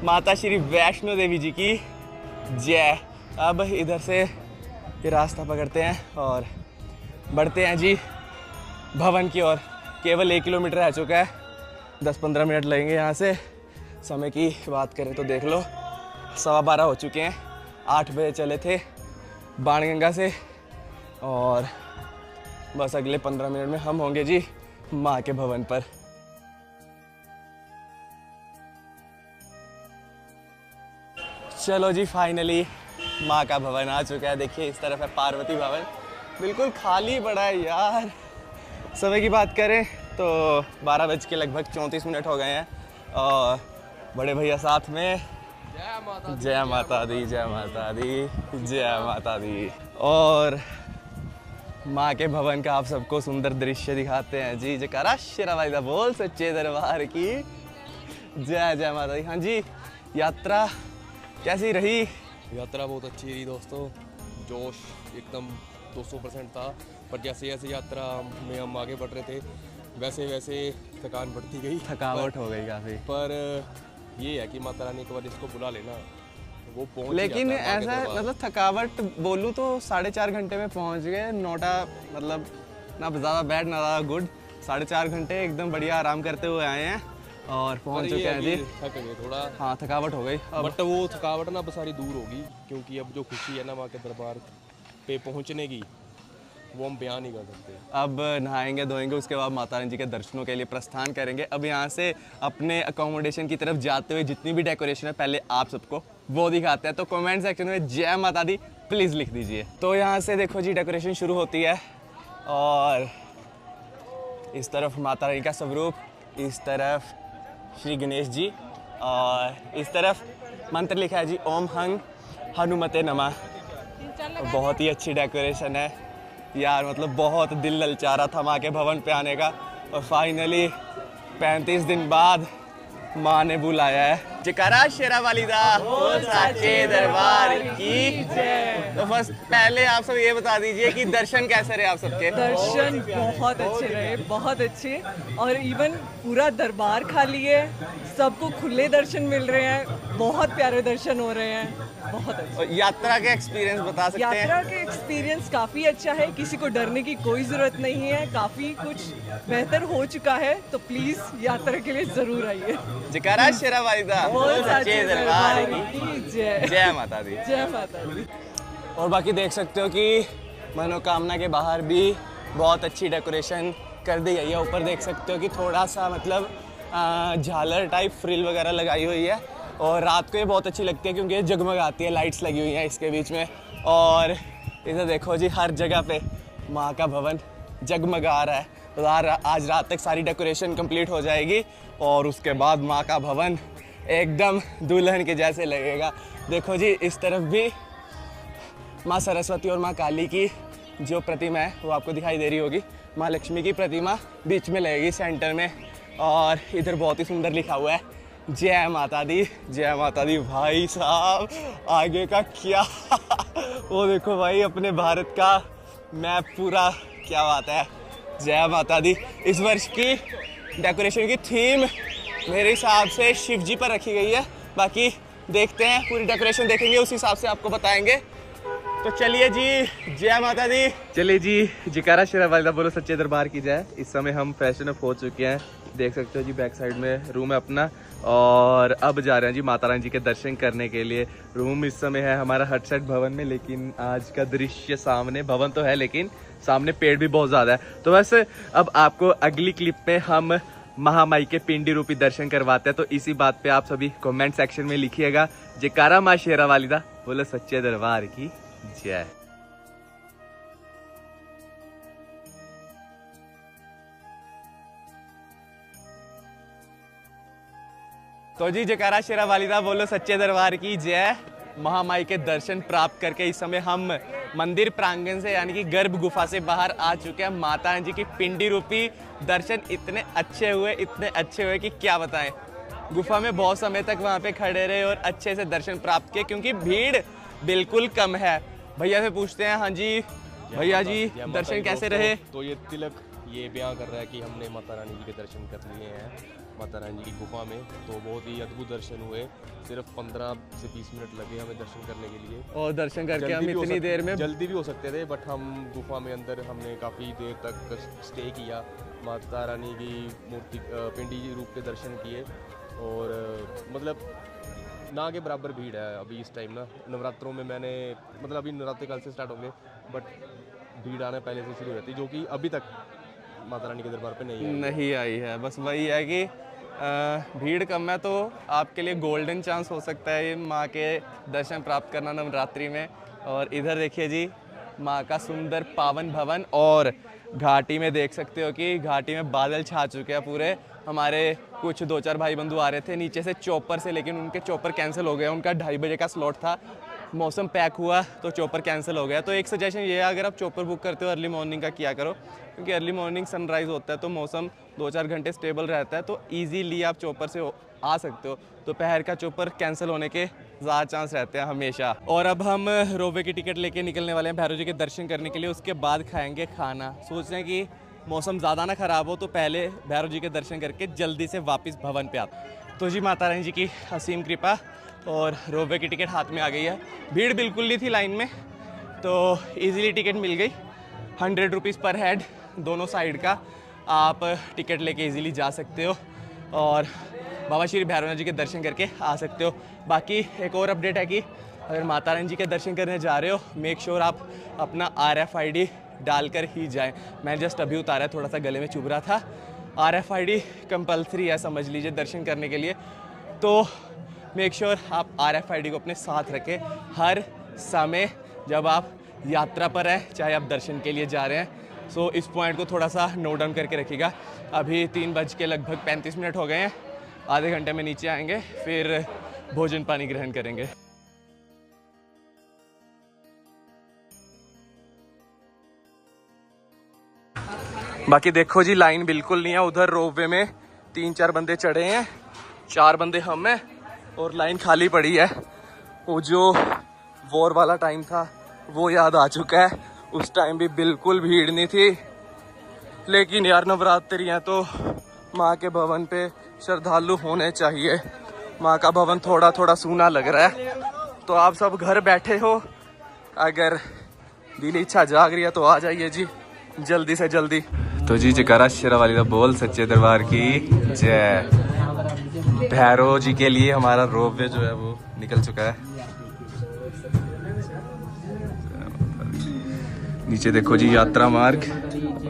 माता श्री वैष्णो देवी जी की जय। अब इधर से ये रास्ता पकड़ते हैं और बढ़ते हैं जी भवन की ओर। केवल 1 किलोमीटर रह चुका है, 10-15 मिनट लगेंगे यहाँ से। समय की बात करें तो देख लो 12:15 हो चुके हैं। 8 बजे चले थे बाणगंगा से और बस अगले 15 मिनट में हम होंगे जी माँ के भवन पर। चलो जी, फाइनली माँ का भवन आ चुका है। देखिए इस तरफ है पार्वती भवन, बिल्कुल खाली पड़ा है यार। समय की बात करें तो 12 बज के लगभग 34 मिनट हो गए हैं और बड़े भैया साथ में जय माता दी, जय माता दी, जय माता दी। और माँ के भवन का आप सबको सुंदर दृश्य दिखाते हैं जी। जयकारा शेरावाली दा बोल सच्चे दरबार की जय। जय माता दी। हाँ जी, यात्रा कैसी रही? यात्रा बहुत अच्छी रही दोस्तों। जोश एकदम 200% था, पर जैसे जैसे यात्रा में हम आगे बढ़ रहे थे वैसे वैसे थकान बढ़ती गई, थकावट हो गई काफ़ी। पर ये है कि माता रानी एक बार इसको बुला लेना वो पहुंच लेकिन जाता है माँ के ऐसा दरबार। मतलब थकावट बोलूँ तो 4.5 घंटे में पहुंच गए। नोटा मतलब ना ज़्यादा बैड ना ज़्यादा गुड, 4.5 घंटे एकदम बढ़िया आराम करते हुए आए हैं और पहुंच पर चुके ये हैं जी। अभी थक गए थोड़ा, हाँ थकावट हो गई अब। बट वो थकावट ना अब सारी दूर होगी, क्योंकि अब जो खुशी है ना माँ के दरबार पे पहुंचने की वो हम बयान नहीं कर सकते। अब नहाएंगे धोएंगे, उसके बाद माता रानी जी के दर्शनों के लिए प्रस्थान करेंगे। अब यहाँ से अपने अकोमोडेशन की तरफ जाते हुए जितनी भी डेकोरेशन है पहले आप सबको वो दिखाते हैं। तो कमेंट सेक्शन में जय माता दी प्लीज़ लिख दीजिए। तो यहाँ से देखो जी डेकोरेशन शुरू होती है और इस तरफ माता रानी का स्वरूप, इस तरफ श्री गणेश जी और इस तरफ मंत्र लिखा है जी ओम हंग हनुमते नमः। बहुत ही अच्छी डेकोरेशन है यार, मतलब बहुत दिल ललचा रहा था माँ के भवन पे आने का और फाइनली 35 दिन बाद माँ ने बुलाया है। जयकारा शेरा वालिदा बोल साचे दरबार की जय। तो बस पहले आप सब ये बता दीजिए कि दर्शन कैसे रहे आप सबके? दर्शन बहुत अच्छे रहे, बहुत अच्छे, और इवन पूरा दरबार खाली है, सबको खुले दर्शन मिल रहे हैं, बहुत प्यारे दर्शन हो रहे हैं, बहुत अच्छे। और यात्रा के एक्सपीरियंस बता सकते हैं? यात्रा के एक्सपीरियंस काफ़ी अच्छा है, किसी को डरने की कोई ज़रूरत नहीं है, काफ़ी कुछ बेहतर हो चुका है, तो प्लीज़ यात्रा के लिए ज़रूर आइए। जयकारा शेरा वालिदा बोल साचे दरबार की की जय। जय माता दी। जय माता दी। और बाकी देख सकते हो कि मनोकामना के बाहर भी बहुत अच्छी डेकोरेशन कर दी गई है। ऊपर देख सकते हो कि थोड़ा सा मतलब झालर टाइप फ्रिल वगैरह लगाई हुई है और रात को ये बहुत अच्छी लगती है क्योंकि ये जगमगाती है, लाइट्स लगी हुई हैं इसके बीच में। और इधर देखो जी हर जगह पे माँ का भवन जगमगा रहा है। तो आज रात तक सारी डेकोरेशन कंप्लीट हो जाएगी और उसके बाद माँ का भवन एकदम दुल्हन के जैसे लगेगा। देखो जी इस तरफ भी माँ सरस्वती और माँ काली की जो प्रतिमा है वो आपको दिखाई दे रही होगी। माँ लक्ष्मी की प्रतिमा बीच में लगेगी सेंटर में और इधर बहुत ही सुंदर लिखा हुआ है जय माता दी। जय माता दी। भाई साहब आगे का क्या वो देखो भाई अपने भारत का मैप पूरा, क्या बात है। जय माता दी। इस वर्ष की डेकोरेशन की थीम मेरे हिसाब से शिव जी पर रखी गई है, बाकी देखते हैं पूरी डेकोरेशन देखेंगे उस हिसाब से आपको बताएंगे। तो चलिए जी जय माता दी। चलिए जी जयकारा शेरा वालिदा बोलो सच्चे दरबार की जय। इस समय हम फ्रेशन अप हो चुके हैं, देख सकते हो जी बैक साइड में रूम है अपना और अब जा रहे हैं जी माता रानी जी के दर्शन करने के लिए। रूम इस समय है हमारा हटसट भवन में, लेकिन आज का दृश्य सामने भवन तो है लेकिन सामने पेड़ भी बहुत ज़्यादा है। तो वैसे अब आपको अगली क्लिप में हम महामाई के पिंडी रूपी दर्शन करवाते हैं, तो इसी बात पे आप सभी कमेंट सेक्शन में लिखिएगा जयकारा माँ शेरा वालिदा बोलो सच्चे दरबार की जय। तो जी जयकारा शेरा वालिदा बोलो सच्चे दरबार की जय। महामाई के दर्शन प्राप्त करके इस समय हम मंदिर प्रांगण से यानी कि गर्भ गुफा से बाहर आ चुके हैं। माता रानी जी की पिंडी रूपी दर्शन इतने अच्छे हुए कि क्या बताएं। गुफा में बहुत समय तक वहां पे खड़े रहे और अच्छे से दर्शन प्राप्त किए क्योंकि भीड़ बिल्कुल कम है। भैया से पूछते हैं, हाँ जी भैया जी दर्शन कैसे रहे? तो ये तिलक ये बयां कर रहा है कि हमने माता रानी जी के दर्शन कर लिए हैं माता रानी जी की गुफा में, तो बहुत ही अद्भुत दर्शन हुए। सिर्फ 15 से 20 मिनट लगे हमें दर्शन करने के लिए और दर्शन करके हम इतनी देर में जल्दी भी हो सकते थे, बट हम गुफा में अंदर हमने काफ़ी देर तक स्टे किया, माता रानी की मूर्ति पिंडी रूप के दर्शन किए और मतलब ना के बराबर भीड़ है अभी इस टाइम ना। नवरात्रों में मैंने मतलब अभी नवरात्रे कल से स्टार्ट होंगे, बट भीड़ आना पहले से शुरू हो जाती जो कि अभी तक माता रानी के दरबार पे नहीं आई है। बस वही है कि भीड़ कम है तो आपके लिए गोल्डन चांस हो सकता है ये माँ के दर्शन प्राप्त करना नवरात्रि में। और इधर देखिए जी माँ का सुंदर पावन भवन और घाटी में देख सकते हो कि घाटी में बादल छा चुके हैं पूरे। हमारे कुछ 2-4 भाई बंधु आ रहे थे नीचे से चॉपर से, लेकिन उनके चॉपर कैंसिल हो गया, उनका 2:30 बजे का स्लॉट था। मौसम पैक हुआ तो चोपर कैंसिल हो गया। तो एक सजेशन ये है, अगर आप चोपर बुक करते हो अर्ली मॉर्निंग का किया करो, क्योंकि अर्ली मॉर्निंग सनराइज़ होता है तो मौसम 2-4 घंटे स्टेबल रहता है, तो ईजीली आप चोपर से आ सकते हो। दोपहर का चोपर कैंसिल होने के ज़्यादा चांस रहते हैं हमेशा। और अब हम रोपवे की टिकट लेके निकलने वाले हैं भैरव जी के दर्शन करने के लिए। उसके बाद खाएंगे खाना। सोच रहे हैं कि मौसम ज़्यादा ना ख़राब हो तो पहले भैरव जी के दर्शन करके जल्दी से वापस भवन पे आते। तो जी माता रानी जी की असीम कृपा और रोपवे की टिकट हाथ में आ गई है। भीड़ बिल्कुल नहीं थी लाइन में, तो ईज़िली टिकट मिल गई। 100 रुपीज़ पर हेड दोनों साइड का आप टिकट लेके ईज़िली जा सकते हो और बाबा श्री भैरवनाथ जी के दर्शन करके आ सकते हो। बाकी एक और अपडेट है कि अगर माता रानी जी के दर्शन करने जा रहे हो, मेक श्योर आप अपना RFID डालकर ही जाएं। मैं जस्ट अभी उतारा, थोड़ा सा गले में चुभ रहा था। RFID कंपलसरी है समझ लीजिए दर्शन करने के लिए, तो मेक श्योर आप RFID को अपने साथ रखें हर समय जब आप यात्रा पर हैं, चाहे आप दर्शन के लिए जा रहे हैं। सो इस पॉइंट को थोड़ा सा नोट डाउन करके रखिएगा। अभी 3:35 हो गए हैं। आधे घंटे में नीचे आएंगे, फिर भोजन पानी ग्रहण करेंगे। बाकी देखो जी, लाइन बिल्कुल नहीं है। उधर रोपवे में 3-4 बंदे चढ़े हैं, 4 बंदे हम हैं और लाइन खाली पड़ी है। वो जो वॉर वाला टाइम था वो याद आ चुका है। उस टाइम भी बिल्कुल भीड़ नहीं थी, लेकिन यार नवरात्रि हैं तो माँ के भवन पे श्रद्धालु होने चाहिए। माँ का भवन थोड़ा थोड़ा सूना लग रहा है, तो आप सब घर बैठे हो, अगर दिली इच्छा जाग रही है तो आ जाइए जी जल्दी से जल्दी। तो जी जयकारा शेरा वाली दा बोल सच्चे दरबार की जय। भैरव जी के लिए हमारा रोपवे जो है वो निकल चुका है। नीचे देखो जी यात्रा मार्ग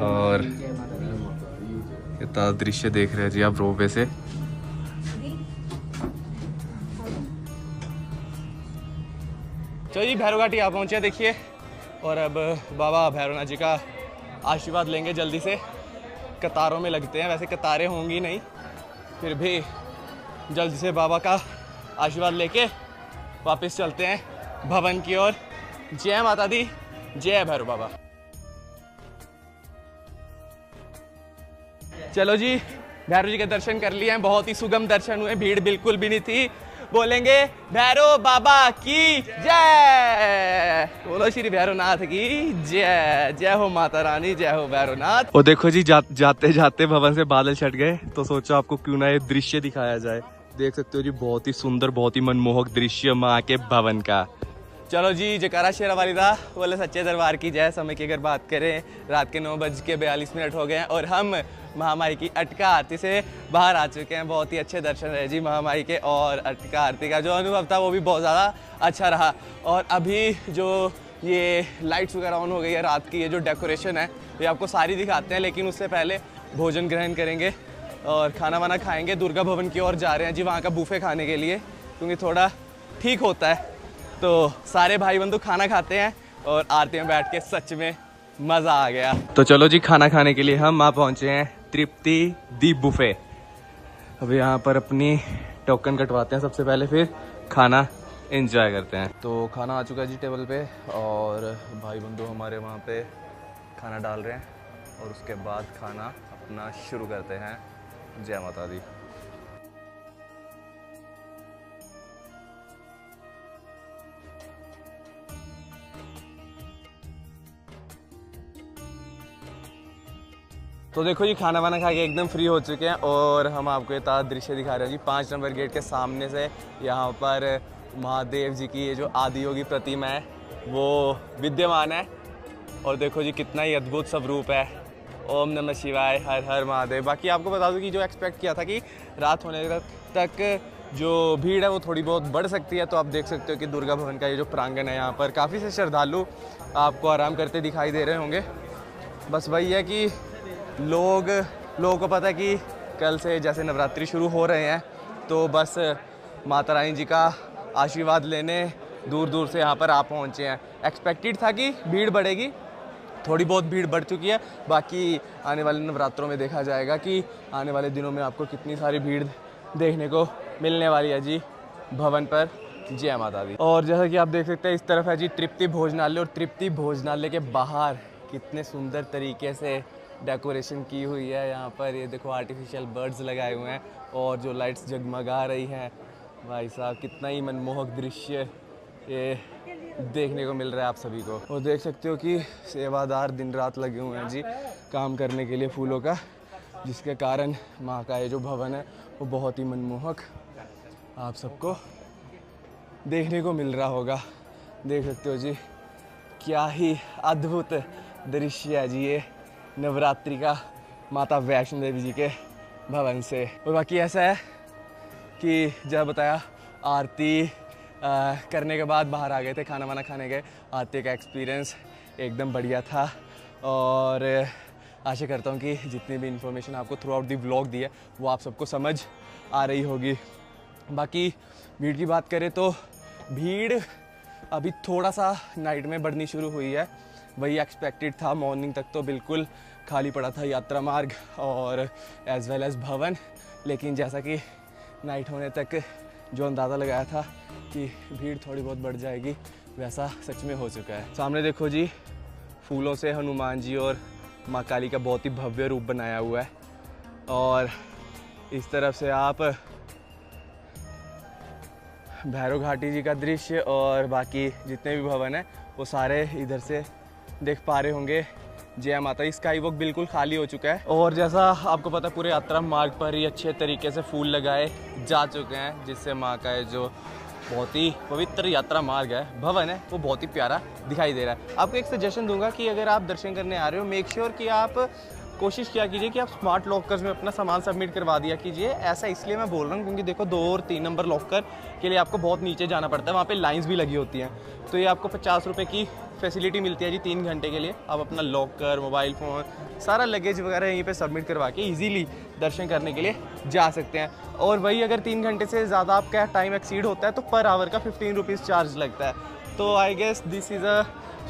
और ये दृश्य देख रहे हैं जी आप रोपवे से। चलो जी भैरव घाटी आ पहुंचे देखिए, और अब बाबा भैरवनाथ जी का आशीर्वाद लेंगे जल्दी से। कतारों में लगते हैं, वैसे कतारें होंगी नहीं, फिर भी जल्दी से बाबा का आशीर्वाद लेके वापस चलते हैं भवन की ओर। जय माता दी, जय भैरव बाबा। चलो जी भैरव जी के दर्शन कर लिए हैं, बहुत ही सुगम दर्शन हुए, भीड़ बिल्कुल भी नहीं थी। बोलेंगे भैरव बाबा की जय, बोलो श्री भैरवनाथ की जय। जय हो माता रानी, जय हो भैरवनाथ। और देखो जी जाते जाते भवन से बादल छट गए, तो सोचो आपको क्यों ना ये दृश्य दिखाया जाए। देख सकते हो जी बहुत ही सुंदर, बहुत ही मनमोहक दृश्य माँ के भवन का। चलो जी जयकारा शेरा वालिदा बोले सच्चे दरबार की जय। समय की अगर बात करें, रात के 9:42 हो गए हैं और हम महामाई की अटका आरती से बाहर आ चुके हैं। बहुत ही अच्छे दर्शन रहे जी महामाई के, और अटका आरती का जो अनुभव था वो भी बहुत ज़्यादा अच्छा रहा। और अभी जो ये लाइट्स वगैरह ऑन हो गई है रात की, ये जो डेकोरेशन है ये आपको सारी दिखाते हैं, लेकिन उससे पहले भोजन ग्रहण करेंगे और खाना वाना खाएंगे। दुर्गा भवन की ओर जा रहे हैं जी, वहाँ का बूफे खाने के लिए, क्योंकि थोड़ा ठीक होता है। तो सारे भाई बंधु खाना खाते हैं और आरती में बैठ के सच में मज़ा आ गया। तो चलो जी खाना खाने के लिए हम पहुँचे हैं तृप्ति दी बुफे। अब यहाँ पर अपनी टोकन कटवाते हैं सबसे पहले, फिर खाना एंजॉय करते हैं। तो खाना आ चुका है जी टेबल पे, और भाई बंधु हमारे वहाँ पे खाना डाल रहे हैं, और उसके बाद खाना अपना शुरू करते हैं। जय माता दी। तो देखो जी खाना वाना खा के एकदम फ्री हो चुके हैं, और हम आपको ये ताज़ा दृश्य दिखा रहे हैं जी 5 नंबर गेट के सामने से। यहाँ पर महादेव जी की ये जो आदियोगी प्रतिमा है वो विद्यमान है, और देखो जी कितना ही अद्भुत सब रूप है। ओम नमः शिवाय, हर हर महादेव। बाकी आपको बता दूं कि जो एक्सपेक्ट किया था कि रात होने तक जो भीड़ है वो थोड़ी बहुत बढ़ सकती है, तो आप देख सकते हो कि दुर्गा भवन का ये जो प्रांगण है यहाँ पर काफ़ी से श्रद्धालु आपको आराम करते दिखाई दे रहे होंगे। बस वही है कि लोगों को पता है कि कल से जैसे नवरात्रि शुरू हो रहे हैं, तो बस माता रानी जी का आशीर्वाद लेने दूर दूर से यहाँ पर आप पहुँचे हैं। एक्सपेक्टेड था कि भीड़ बढ़ेगी, थोड़ी बहुत भीड़ बढ़ चुकी है। बाकी आने वाले नवरात्रों में देखा जाएगा कि आने वाले दिनों में आपको कितनी सारी भीड़ देखने को मिलने वाली है जी भवन पर। जय माता दी। और जैसा कि आप देख सकते हैं इस तरफ है जी तृप्ति भोजनालय, और तृप्ति भोजनालय के बाहर कितने सुंदर तरीके से डेकोरेशन की हुई है। यहाँ पर ये देखो आर्टिफिशियल बर्ड्स लगाए हुए हैं और जो लाइट्स जगमगा रही हैं, भाई साहब कितना ही मनमोहक दृश्य ये देखने को मिल रहा है आप सभी को। और देख सकते हो कि सेवादार दिन रात लगे हुए हैं जी काम करने के लिए फूलों का, जिसके कारण माँ का ये जो भवन है वो बहुत ही मनमोहक आप सबको देखने को मिल रहा होगा। देख सकते हो जी क्या ही अद्भुत दृश्य है जी ये नवरात्रि का माता वैष्णो देवी जी के भवन से। और बाकी ऐसा है कि जब बताया आरती करने के बाद बाहर आ गए थे, खाना वाना खाने गए। आरती का एक्सपीरियंस एकदम बढ़िया था और आशा करता हूँ कि जितनी भी इन्फॉर्मेशन आपको थ्रू आउट दी व्लॉग दी है वो आप सबको समझ आ रही होगी। बाकी भीड़ की बात करें तो भीड़ अभी थोड़ा सा नाइट में बढ़नी शुरू हुई है, वही एक्सपेक्टेड था। मॉर्निंग तक तो बिल्कुल खाली पड़ा था यात्रा मार्ग और एज वेल एज भवन, लेकिन जैसा कि नाइट होने तक जो अंदाज़ा लगाया था कि भीड़ थोड़ी बहुत बढ़ जाएगी वैसा सच में हो चुका है। सामने देखो जी फूलों से हनुमान जी और माँ काली का बहुत ही भव्य रूप बनाया हुआ है, और इस तरफ से आप भैरव घाटी जी का दृश्य और बाकी जितने भी भवन हैं वो सारे इधर से देख पा रहे होंगे। जय माता। स्काई वॉक बिल्कुल खाली हो चुका है और जैसा आपको पता पूरे यात्रा मार्ग पर ही अच्छे तरीके से फूल लगाए जा चुके हैं, जिससे माँ का जो बहुत ही पवित्र यात्रा मार्ग है भवन है वो बहुत ही प्यारा दिखाई दे रहा है। आपको एक सजेशन दूंगा कि अगर आप दर्शन करने आ रहे हो मेक श्योर कि आप कोशिश किया कीजिए कि आप स्मार्ट लॉकर्स में अपना सामान सबमिट करवा दिया कीजिए। ऐसा इसलिए मैं बोल रहा हूँ क्योंकि देखो 2 और 3 नंबर लॉकर के लिए आपको बहुत नीचे जाना पड़ता है, वहाँ पे लाइंस भी लगी होती हैं। तो ये आपको 50 रुपये की फैसिलिटी मिलती है जी 3 घंटे के लिए। आप अपना लॉकर, मोबाइल फ़ोन, सारा लगेज वगैरह यहीं पे सबमिट करवा के इजीली दर्शन करने के लिए जा सकते हैं। और वही अगर 3 घंटे से ज़्यादा आपका टाइम एक्सीड होता है तो पर आवर का 15 रुपीज़ चार्ज लगता है। तो I guess this is a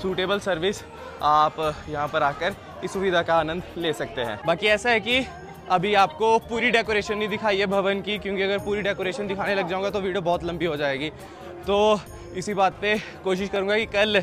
suitable service, आप यहाँ पर आकर इस सुविधा का आनंद ले सकते हैं। बाकी ऐसा है कि अभी आपको पूरी डेकोरेशन नहीं दिखाई है भवन की, क्योंकि अगर पूरी डेकोरेशन दिखाने लग जाऊँगा तो वीडियो बहुत लंबी हो जाएगी। तो इसी बात पे कोशिश करूँगा कि कल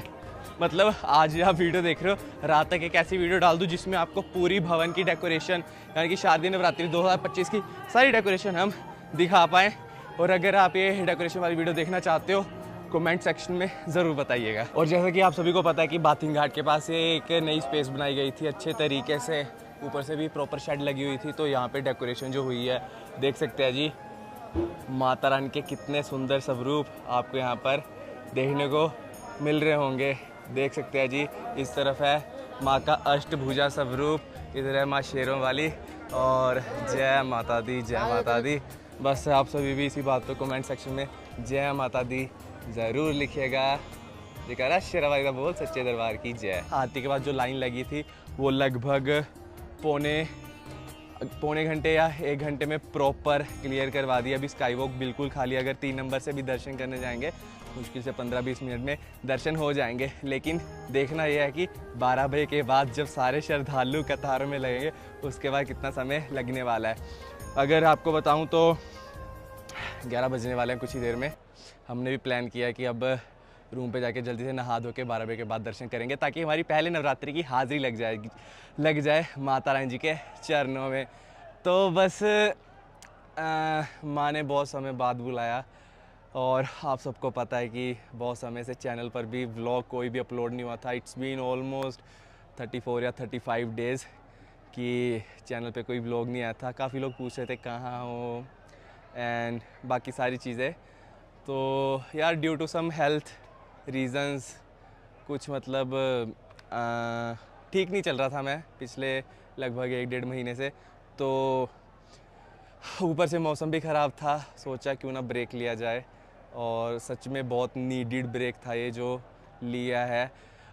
मतलब आज आप वीडियो देख रहे हो रात तक एक ऐसी वीडियो डाल दूँ जिसमें आपको पूरी भवन की डेकोरेशन यानी कि शारदीय नवरात्रि 2025 की सारी डेकोरेशन हम दिखा पाएँ। और अगर आप ये डेकोरेशन वाली वीडियो देखना चाहते हो कमेंट सेक्शन में ज़रूर बताइएगा। और जैसा कि आप सभी को पता है कि बाथिंग घाट के पास एक नई स्पेस बनाई गई थी अच्छे तरीके से, ऊपर से भी प्रॉपर शेड लगी हुई थी। तो यहाँ पे डेकोरेशन जो हुई है देख सकते हैं जी माता रानी के कितने सुंदर स्वरूप आपको यहाँ पर देखने को मिल रहे होंगे। देख सकते हैं जी इस तरफ है माँ का अष्टभुजा स्वरूप, इधर है माँ शेरों वाली, और जय माता दी जय माता दी। बस आप सभी भी इसी बात को कमेंट सेक्शन में जय माता दी ज़रूर लिखिएगा। जयकारा शेरावाली का बोल सच्चे दरबार की जय। आरती के बाद जो लाइन लगी थी वो लगभग पौने घंटे या 1 घंटे में प्रॉपर क्लियर करवा दिया। अभी स्काई वॉक बिल्कुल खाली, अगर 3 नंबर से भी दर्शन करने जाएंगे मुश्किल से 15-20 मिनट में दर्शन हो जाएंगे। लेकिन देखना यह है कि 12 बजे के बाद जब सारे श्रद्धालु कतारों में लगेंगे उसके बाद कितना समय लगने वाला है। अगर आपको बताऊं तो 11 बजने वाले हैं कुछ ही देर में। हमने भी प्लान किया है कि अब रूम पे जाके जल्दी से नहा धो के 12 बजे के बाद दर्शन करेंगे ताकि हमारी पहले नवरात्रि की हाज़िरी लग जाए माता रानी जी के चरणों में। तो बस माँ ने बहुत समय बाद बुलाया और आप सबको पता है कि बहुत समय से चैनल पर भी व्लॉग कोई भी अपलोड नहीं हुआ था। इट्स बीन ऑलमोस्ट 34 या 35 डेज़ कि चैनल पे कोई व्लॉग नहीं आया था। काफ़ी लोग पूछ रहे थे कहाँ हो एंड बाकी सारी चीज़ें। तो यार due to some health reasons कुछ मतलब ठीक नहीं चल रहा था मैं पिछले लगभग 1-1.5 महीने से। तो ऊपर से मौसम भी ख़राब था, सोचा क्यों ना ब्रेक लिया जाए, और सच में बहुत नीडेड ब्रेक था ये जो लिया है।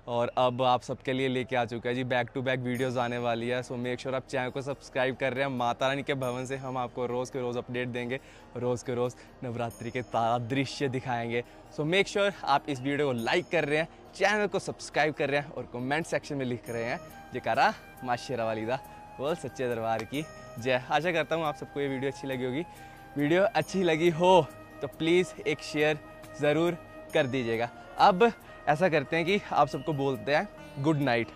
और अब आप सबके लिए लेके आ चुका है जी बैक टू बैक वीडियोस आने वाली है। सो मेक श्योर आप चैनल को सब्सक्राइब कर रहे हैं। माता रानी के भवन से हम आपको रोज़ के रोज़ अपडेट देंगे, रोज़ के रोज़ नवरात्रि के तारा दृश्य दिखाएंगे। सो मेक श्योर आप इस वीडियो को लाइक कर रहे हैं, चैनल को सब्सक्राइब कर रहे हैं और कमेंट सेक्शन में लिख रहे हैं जयकारा माँ शेरावाली दा बोल सच्चे दरबार की जय। आशा करता हूँ आप सबको ये वीडियो अच्छी लगी होगी। वीडियो अच्छी लगी हो तो प्लीज़ एक शेयर ज़रूर कर दीजिएगा। अब ऐसा करते हैं कि आप सबको बोलते हैं गुड नाइट।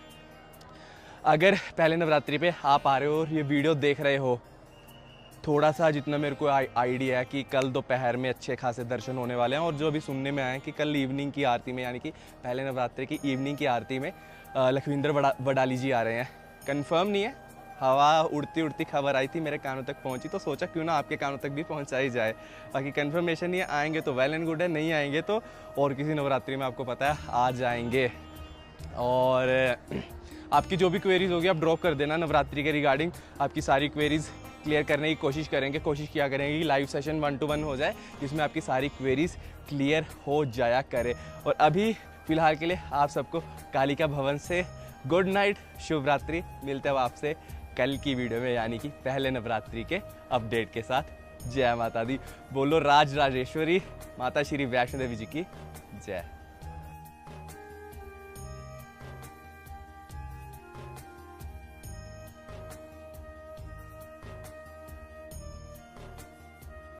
अगर पहले नवरात्रि पे आप आ रहे हो और ये वीडियो देख रहे हो, थोड़ा सा जितना मेरे को आइडिया है कि कल दोपहर में अच्छे खासे दर्शन होने वाले हैं, और जो अभी सुनने में आया है कि कल इवनिंग की आरती में, यानी कि पहले नवरात्रि की इवनिंग की आरती में लखविंदर वडाली जी आ रहे हैं। कंफर्म नहीं है, हवा उड़ती उड़ती खबर आई थी, मेरे कानों तक पहुंची, तो सोचा क्यों ना आपके कानों तक भी पहुंचाई जाए। बाकी कंफर्मेशन नहीं है, आएंगे तो वेल एंड गुड है, नहीं आएंगे तो और किसी नवरात्रि में आपको पता है आ जाएंगे। और आपकी जो भी क्वेरीज होगी आप ड्रॉप कर देना नवरात्रि के रिगार्डिंग, आपकी सारी क्वेरीज क्लियर करने की कोशिश किया करेंगे कि लाइव सेशन 1-to-1 हो जाए जिसमें आपकी सारी क्वेरीज क्लियर हो जाया करे। और अभी फ़िलहाल के लिए आप सबको कालिका भवन से गुड नाइट, शुभ रात्रि। मिलते हैं आपसे कल की वीडियो में, यानी कि पहले नवरात्रि के अपडेट के साथ। जय माता दी। बोलो राज राजेश्वरी माता श्री वैष्णो देवी जी की जय।